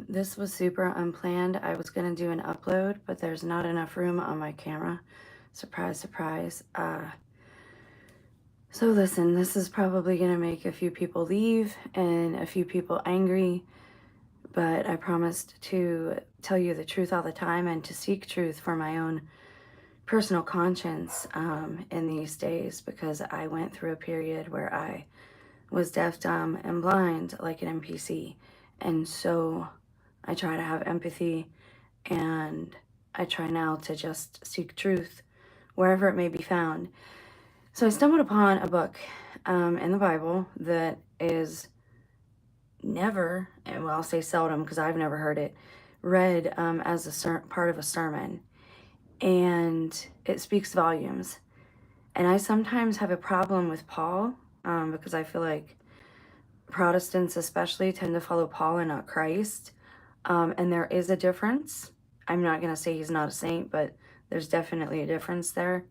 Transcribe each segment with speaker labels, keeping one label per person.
Speaker 1: This was super unplanned. I was gonna do an upload, but there's not enough room on my camera. Surprise, surprise. So listen, this is probably gonna make a few people leave and a few people angry, but I promised to tell you the truth all the time and to seek truth for my own personal conscience in these days, because I went through a period where I was deaf, dumb, and blind like an NPC. And so I try to have empathy, and I try now to just seek truth wherever it may be found. So I stumbled upon a book in the Bible that is never, and well, I'll say seldom because I've never heard it, read as a part of a sermon. And it speaks volumes. And I sometimes have a problem with Paul because I feel like Protestants especially tend to follow Paul and not Christ. And there is a difference. I'm not going to say he's not a saint, but there's definitely a difference there.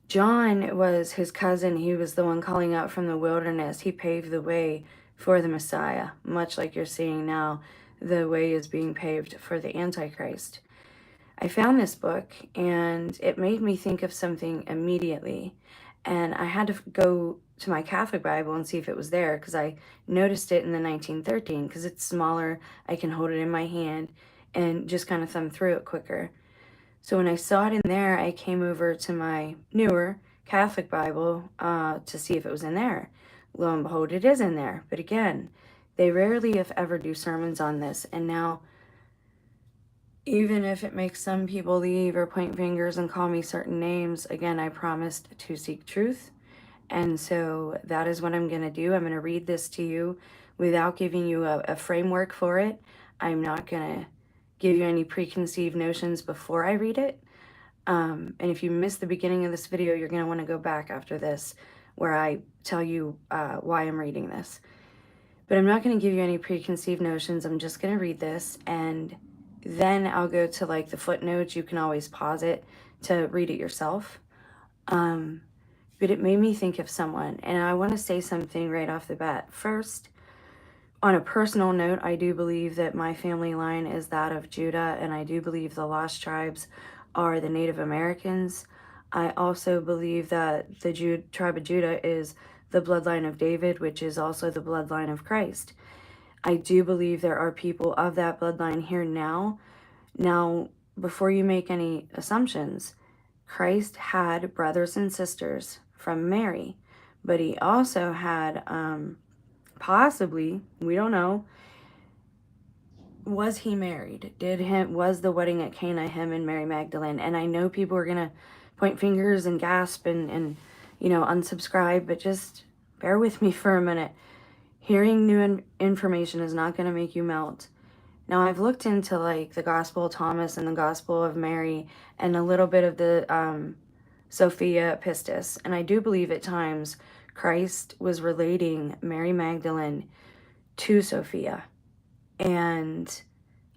Speaker 1: John was his cousin. He was the one calling out from the wilderness. He paved the way for the Messiah, much like you're seeing now. The way is being paved for the Antichrist. I found this book and it made me think of something immediately. And I had to go to my Catholic Bible and see if it was there, because I noticed it in the 1913, because it's smaller. I can hold it in my hand and just kind of thumb through it quicker. So when I saw it in there, I came over to my newer Catholic Bible to see if it was in there. Lo and behold, it is in there. But again, they rarely, if ever, do sermons on this. And now, even if it makes some people leave or point fingers and call me certain names, again, I promised to seek truth. And so that is what I'm going to do. I'm going to read this to you without giving you a framework for it. I'm not going to give you any preconceived notions before I read it. And if you missed the beginning of this video, you're going to want to go back after this, where I tell you why I'm reading this. But I'm not going to give you any preconceived notions. I'm just going to read this, and then I'll go to like the footnotes. You can always pause it to read it yourself. But it made me think of someone, and I want to say something right off the bat. First, on a personal note, I do believe that my family line is that of Judah, and I do believe the lost tribes are the Native Americans. I also believe that the tribe of Judah is the bloodline of David, which is also the bloodline of Christ. I do believe there are people of that bloodline here now. Now, before you make any assumptions, Christ had brothers and sisters from Mary, but he also had, possibly, we don't know, was he married? Was the wedding at Cana him and Mary Magdalene? And I know people are gonna point fingers and gasp and unsubscribe, but just bear with me for a minute. Hearing new information is not gonna make you melt. Now, I've looked into like the Gospel of Thomas and the Gospel of Mary and a little bit of the Sophia Pistis, and I do believe at times Christ was relating Mary Magdalene to Sophia. And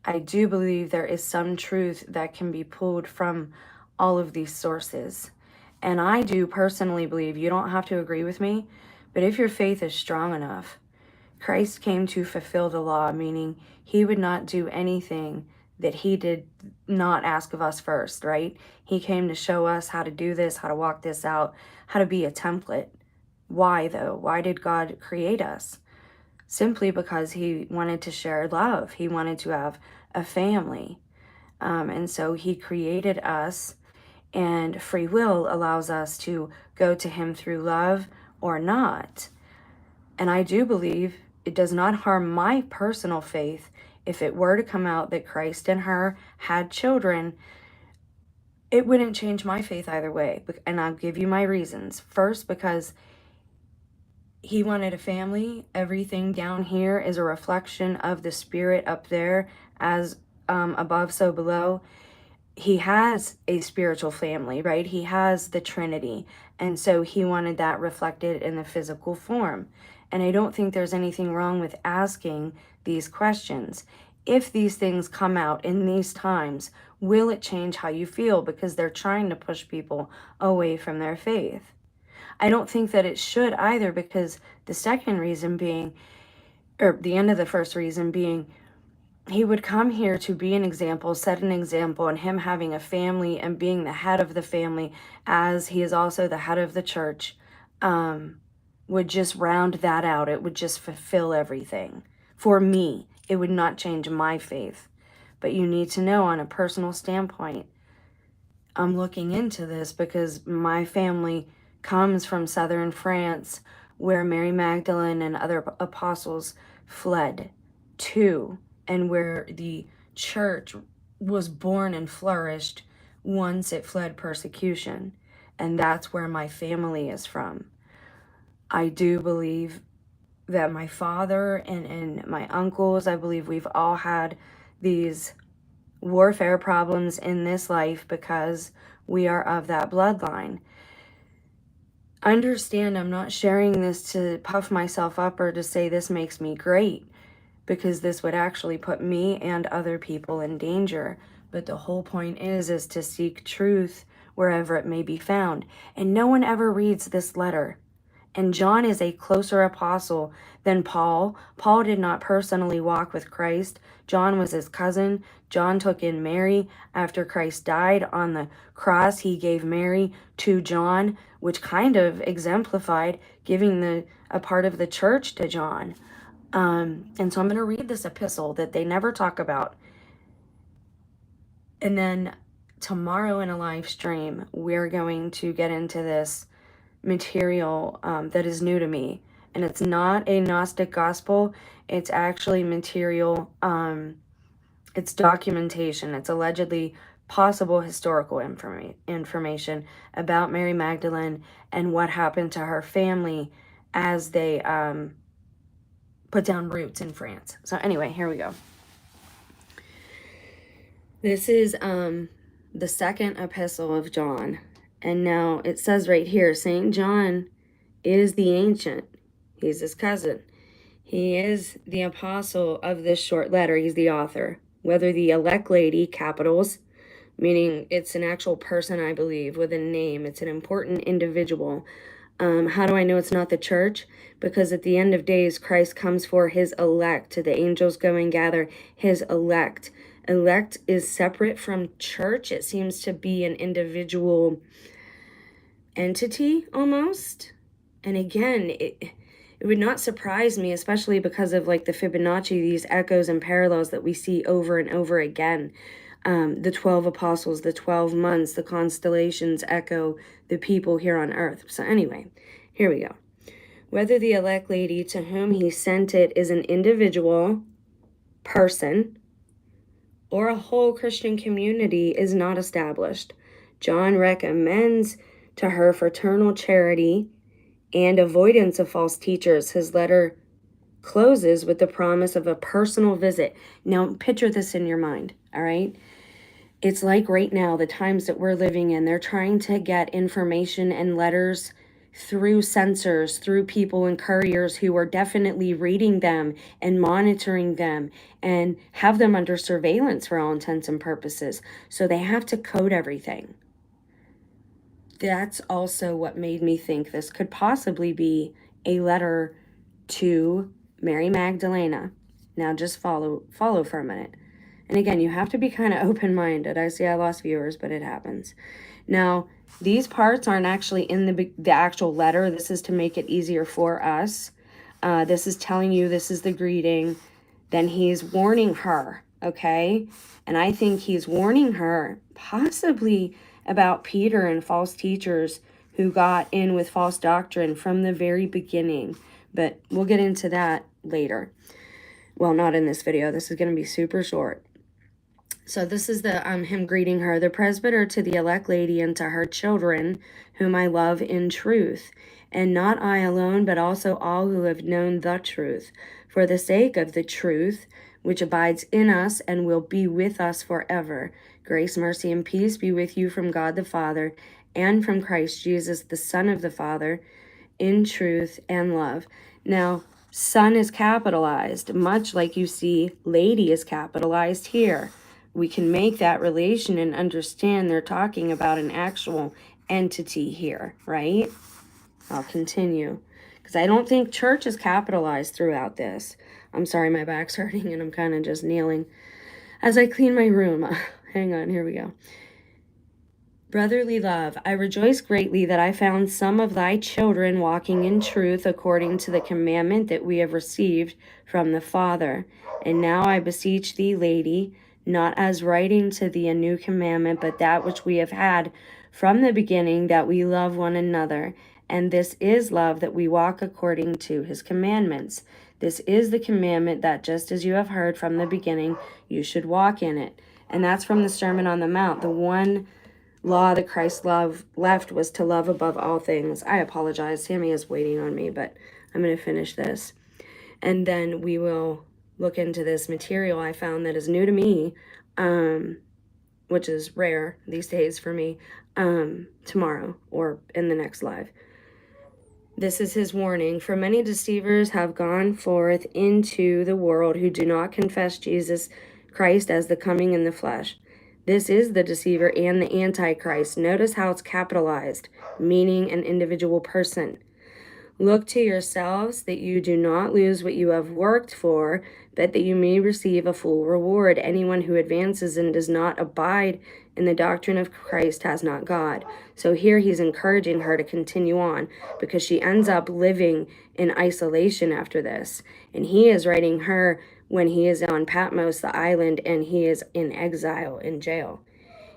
Speaker 1: I do believe there is some truth that can be pulled from all of these sources. And I do personally believe, you don't have to agree with me, but if your faith is strong enough, Christ came to fulfill the law, meaning he would not do anything that he did not ask of us first, right? He came to show us how to do this, how to walk this out, how to be a template. Why though? Why did God create us? Simply because he wanted to share love. He wanted to have a family. And so he created us, and free will allows us to go to him through love or not. And I do believe it does not harm my personal faith if it were to come out that Christ and her had children. It wouldn't change my faith either way. And I'll give you my reasons. First, because he wanted a family. Everything down here is a reflection of the spirit up there, as above, so below. He has a spiritual family, right? He has the Trinity. And so he wanted that reflected in the physical form. And I don't think there's anything wrong with asking these questions. If these things come out in these times, will it change how you feel? Because they're trying to push people away from their faith. I don't think that it should either, because the second reason being, or the end of the first reason being, he would come here to be an example, set an example, and him having a family and being the head of the family, as he is also the head of the church, would just round that out. It would just fulfill everything. For me, it would not change my faith. But you need to know, on a personal standpoint, I'm looking into this because my family comes from southern France, where Mary Magdalene and other apostles fled to, and where the church was born and flourished once it fled persecution. And that's where my family is from. I do believe that my father and my uncles, I believe we've all had these warfare problems in this life because we are of that bloodline. Understand, I'm not sharing this to puff myself up or to say this makes me great, because this would actually put me and other people in danger. But the whole point is to seek truth wherever it may be found. And no one ever reads this letter. And John is a closer apostle than Paul. Paul did not personally walk with Christ. John was his cousin. John took in Mary. After Christ died on the cross, he gave Mary to John, which kind of exemplified giving a part of the church to John. And so I'm going to read this epistle that they never talk about. And then tomorrow in a live stream, we're going to get into this material that is new to me. And it's not a Gnostic gospel. It's actually material. It's documentation. It's allegedly possible historical information about Mary Magdalene and what happened to her family as they put down roots in France. So anyway, here we go. This is the second epistle of John. And now it says right here, St. John is the ancient. He's his cousin. He is the apostle of this short letter. He's the author. Whether the elect lady, capitals, meaning it's an actual person, I believe, with a name. It's an important individual. How do I know it's not the church? Because at the end of days, Christ comes for his elect. The angels go and gather his elect. Elect is separate from church. It seems to be an individual entity almost. And again, it would not surprise me, especially because of like the Fibonacci, these echoes and parallels that we see over and over again. The 12 apostles, the 12 months, the constellations echo the people here on earth. So anyway, here we go. Whether the elect lady to whom he sent it is an individual person or a whole Christian community is not established. John recommends to her fraternal charity and avoidance of false teachers. His letter closes with the promise of a personal visit. Now, picture this in your mind, all right? It's like right now, the times that we're living in, they're trying to get information and letters through censors, through people and couriers who are definitely reading them and monitoring them and have them under surveillance for all intents and purposes. So they have to code everything. That's also what made me think this could possibly be a letter to Mary Magdalena. Now just follow for a minute. And again, you have to be kind of open-minded. I see I lost viewers, but it happens. Now, these parts aren't actually in the actual letter. This is to make it easier for us. This is telling you this is the greeting. Then he's warning her, okay? And I think he's warning her possibly about Peter and false teachers who got in with false doctrine from the very beginning. But we'll get into that later. Well, not in this video. This is going to be super short. So this is the him greeting her, the presbyter to the elect lady and to her children, whom I love in truth, and not I alone, but also all who have known the truth, for the sake of the truth, which abides in us and will be with us forever. Grace, mercy, and peace be with you from God the Father and from Christ Jesus, the Son of the Father, in truth and love. Now, Son is capitalized, much like you see lady is capitalized here. We can make that relation and understand they're talking about an actual entity here, right? I'll continue, because I don't think church is capitalized throughout this. I'm sorry, my back's hurting and I'm kind of just kneeling as I clean my room. Hang on, here we go. Brotherly love, I rejoice greatly that I found some of thy children walking in truth according to the commandment that we have received from the Father. And now I beseech thee, lady, not as writing to thee a new commandment, but that which we have had from the beginning, that we love one another. And this is love, that we walk according to his commandments. This is the commandment, that just as you have heard from the beginning, you should walk in it. And that's from the Sermon on the Mount. The one law that Christ left was to love above all things. I apologize. Sammy is waiting on me, but I'm going to finish this. And then we will look into this material I found that is new to me, which is rare these days for me, tomorrow or in the next live. This is his warning. For many deceivers have gone forth into the world who do not confess Jesus Christ as the coming in the flesh. This is the deceiver and the antichrist. Notice how it's capitalized, meaning an individual person. Look to yourselves that you do not lose what you have worked for, but that you may receive a full reward. Anyone who advances and does not abide in the doctrine of Christ has not God. So here he's encouraging her to continue on, because she ends up living in isolation after this. And he is writing her when he is on Patmos, the island, and he is in exile in jail.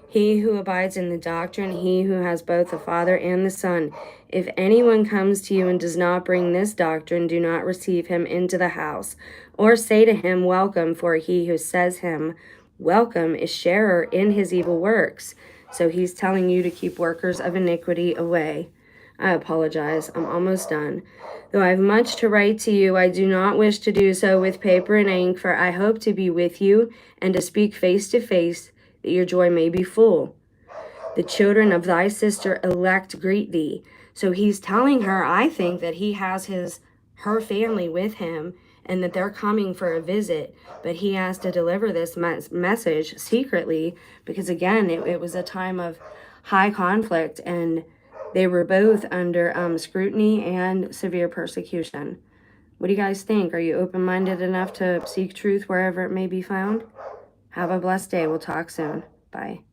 Speaker 1: He who abides in the doctrine, he who has both the Father and the Son. If anyone comes to you and does not bring this doctrine, do not receive him into the house, or say to him, welcome, for he who says him, welcome, is sharer in his evil works. So he's telling you to keep workers of iniquity away. I apologize. I'm almost done. Though I have much to write to you, I do not wish to do so with paper and ink, for I hope to be with you and to speak face to face, that your joy may be full. The children of thy sister elect greet thee. So he's telling her, I think, that he has her family with him and that they're coming for a visit, but he has to deliver this message secretly, because again, it was a time of high conflict and they were both under scrutiny and severe persecution. What do you guys think? Are you open-minded enough to seek truth wherever it may be found? Have a blessed day. We'll talk soon. Bye.